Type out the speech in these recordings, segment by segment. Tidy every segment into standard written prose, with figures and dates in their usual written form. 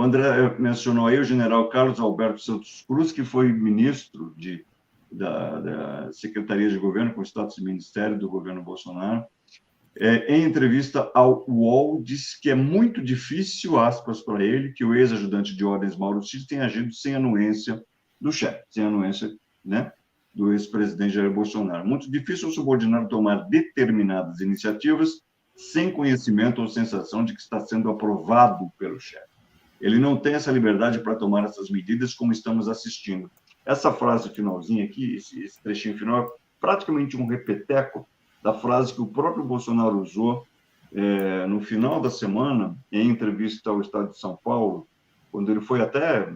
O André mencionou aí o general Carlos Alberto Santos Cruz, que foi ministro da Secretaria de Governo, com status de ministério do governo Bolsonaro. Em entrevista ao UOL, disse que é muito difícil, aspas para ele, que o ex-ajudante de ordens Mauro Cid tenha agido sem anuência do chefe, sem anuência, né, do ex-presidente Jair Bolsonaro. Muito difícil o subordinado tomar determinadas iniciativas sem conhecimento ou sensação de que está sendo aprovado pelo chefe. Ele não tem essa liberdade para tomar essas medidas como estamos assistindo. Essa frase finalzinha aqui, esse trechinho final, é praticamente um repeteco da frase que o próprio Bolsonaro usou no final da semana, em entrevista ao Estado de São Paulo, quando ele foi até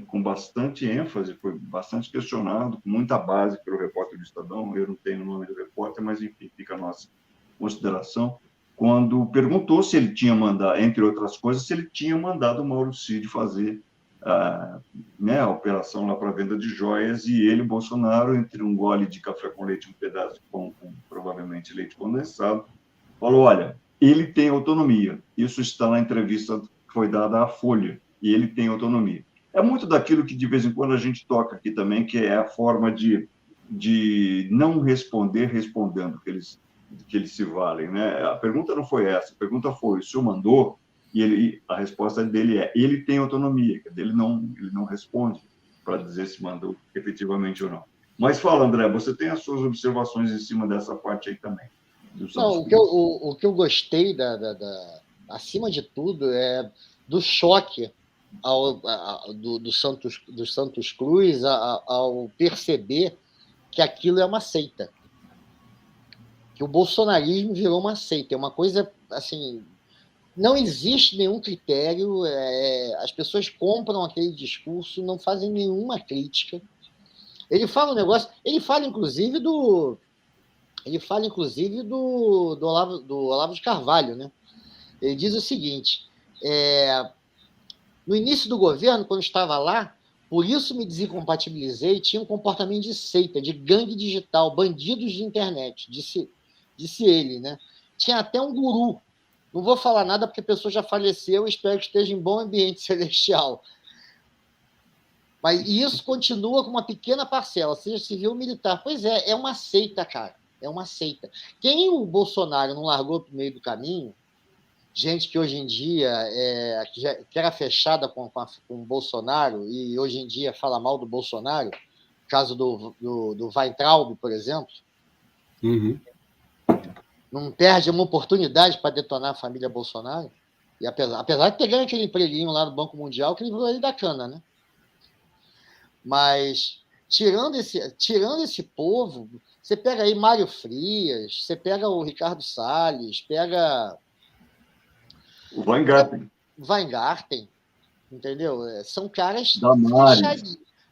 com bastante ênfase, foi bastante questionado, com muita base pelo repórter do Estadão, eu não tenho o nome do repórter, mas enfim, fica a nossa consideração, quando perguntou se ele tinha mandado, entre outras coisas, se ele tinha mandado o Mauro Cid fazer a operação lá para venda de joias, e ele, Bolsonaro, entre um gole de café com leite e um pedaço de pão com provavelmente leite condensado, falou, olha, ele tem autonomia. Isso está na entrevista que foi dada à Folha, e ele tem autonomia. É muito daquilo que de vez em quando a gente toca aqui também, que é a forma de não responder respondendo, que eles se valem, né? A pergunta não foi essa, a pergunta foi, o senhor mandou? E a resposta dele é, ele tem autonomia, ele não responde para dizer se mandou efetivamente ou não. Mas fala, André, você tem as suas observações em cima dessa parte aí também. Não, o que eu gostei, acima de tudo, é do choque do Santos Cruz ao perceber que aquilo é uma seita. Que o bolsonarismo virou uma seita. É uma coisa, assim, não existe nenhum critério, as pessoas compram aquele discurso, não fazem nenhuma crítica. Ele fala um negócio, ele fala inclusive do Olavo de Carvalho, né? Ele diz o seguinte, no início do governo, quando estava lá, por isso me desincompatibilizei, tinha um comportamento de seita, de gangue digital, bandidos de internet, disse ele, né? Tinha até um guru. Não vou falar nada porque a pessoa já faleceu e espero que esteja em bom ambiente celestial. Mas isso continua com uma pequena parcela, seja civil ou militar. Pois é uma seita, cara. É uma seita. Quem o Bolsonaro não largou para o meio do caminho, gente que hoje em dia que era fechada com o Bolsonaro e hoje em dia fala mal do Bolsonaro, caso do Weintraub, por exemplo, não perde uma oportunidade para detonar a família Bolsonaro, e apesar de ter ganho aquele empreguinho lá no Banco Mundial, que livrou ele da cana, né? Mas, tirando esse povo, você pega aí Mário Frias, você pega o Ricardo Salles, pega o Weingarten, entendeu? São caras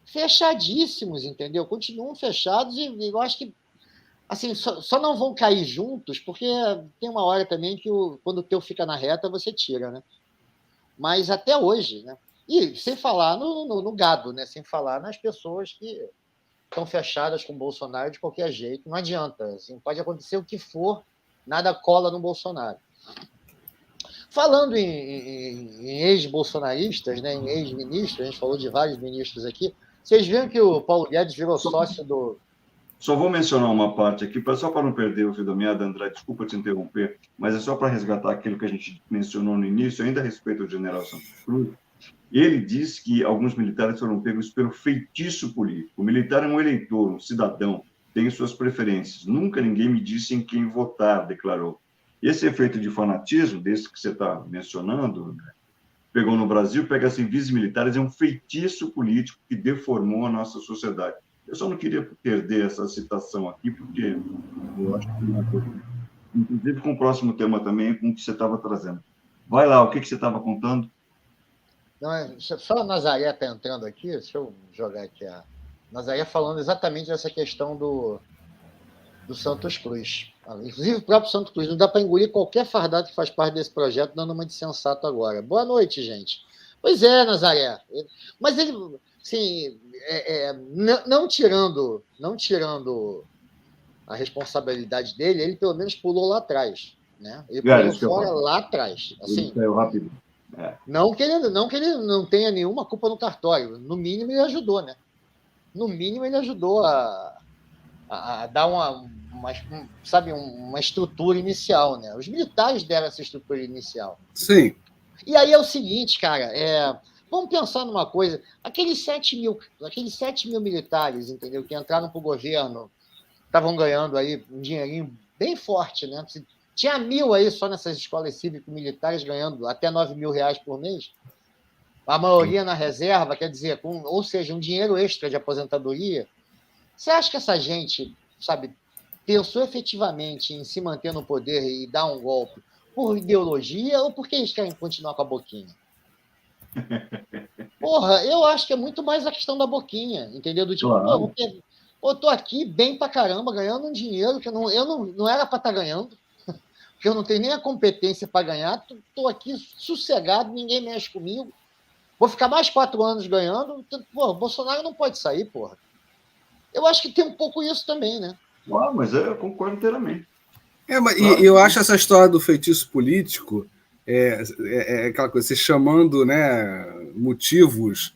fechadíssimos, entendeu? Continuam fechados e eu acho que assim, só não vão cair juntos, porque tem uma hora também que quando o teu fica na reta, você tira, né? Mas até hoje, né? E sem falar no gado, né? Sem falar nas pessoas que estão fechadas com o Bolsonaro de qualquer jeito. Não adianta. Assim, pode acontecer o que for, nada cola no Bolsonaro. Falando em ex-bolsonaristas, né, em ex-ministros, a gente falou de vários ministros aqui, vocês viram que o Paulo Guedes virou sócio do... Só vou mencionar uma parte aqui, só para não perder o fio da meada, André, desculpa te interromper, mas é só para resgatar aquilo que a gente mencionou no início, ainda a respeito do general Santos Cruz. Ele diz que alguns militares foram pegos pelo feitiço político. O militar é um eleitor, um cidadão, tem suas preferências. Nunca ninguém me disse em quem votar, declarou. Esse efeito de fanatismo, desse que você está mencionando, né, pegou no Brasil, pega civis militares, é um feitiço político que deformou a nossa sociedade. Eu só não queria perder essa citação aqui, porque eu acho que tem uma coisa, inclusive com o próximo tema também, com o que você estava trazendo. Vai lá, o que você estava contando? Não, só a Nazaré está entrando aqui, deixa eu jogar aqui a Nazaré falando exatamente dessa questão do Santos Cruz. Inclusive o próprio Santos Cruz, não dá para engolir qualquer fardado que faz parte desse projeto, dando uma de sensato agora. Boa noite, gente. Pois é, Nazaré. Mas ele, assim, não tirando a responsabilidade dele, ele pelo menos pulou lá atrás. Né? Ele pulou fora lá atrás. Assim, rápido. É. Não que ele não tenha nenhuma culpa no cartório. No mínimo, ele ajudou, né? No mínimo, ele ajudou a dar sabe, uma estrutura inicial, né? Os militares deram essa estrutura inicial. Sim. E aí é o seguinte, cara, vamos pensar numa coisa. Aqueles 7 mil militares, entendeu, que entraram para o governo, estavam ganhando aí um dinheirinho bem forte, né? Tinha 1.000 aí só nessas escolas cívico-militares ganhando até R$ 9.000 por mês. A maioria na reserva, quer dizer, ou seja, um dinheiro extra de aposentadoria. Você acha que essa gente, sabe, pensou efetivamente em se manter no poder e dar um golpe por ideologia ou porque eles querem continuar com a boquinha? Porra, eu acho que é muito mais a questão da boquinha, entendeu? Do tipo, Claro. pô, tô aqui bem pra caramba, ganhando um dinheiro que eu não era pra estar ganhando, porque eu não tenho nem a competência para ganhar, tô aqui sossegado, ninguém mexe comigo. Vou ficar mais 4 anos ganhando. Pô, Bolsonaro não pode sair, porra. Eu acho que tem um pouco isso também, né? Ah, mas eu concordo inteiramente. Mas, Claro. e eu acho essa história do feitiço político aquela coisa, você chamando, né, motivos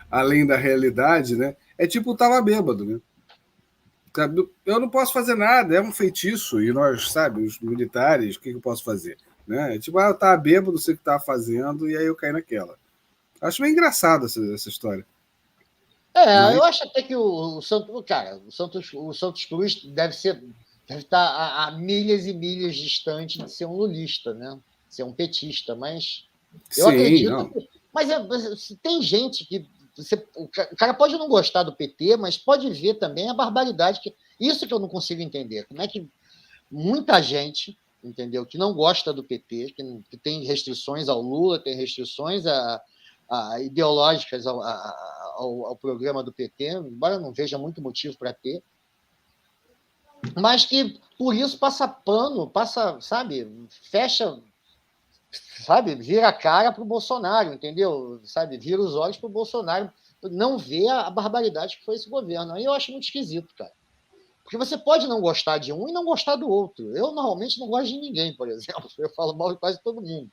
além da realidade, né? É tipo, tava bêbado, né? Eu não posso fazer nada, é um feitiço, e nós, sabe, os militares, o que eu posso fazer? Né? Tipo, eu tava bêbado, não sei o que tava fazendo, e aí eu caí naquela. Acho meio engraçado essa história. Mas... eu acho até que o Santos, cara, o Santos Cruz deve estar a milhas e milhas distante de ser um lulista, né? Ser um petista, mas eu Sim, acredito não. mas tem gente que o cara pode não gostar do PT, mas pode ver também a barbaridade isso que eu não consigo entender. Como é que muita gente, entendeu, que não gosta do PT, que tem restrições ao Lula, tem restrições ideológicas ao programa do PT, embora eu não veja muito motivo para ter, mas que por isso passa pano, sabe, fecha, sabe, vira a cara para o Bolsonaro, entendeu? Sabe, vira os olhos para o Bolsonaro, não vê a barbaridade que foi esse governo. Aí eu acho muito esquisito, cara. Porque você pode não gostar de um e não gostar do outro. Eu, normalmente, não gosto de ninguém, por exemplo. Eu falo mal de quase todo mundo.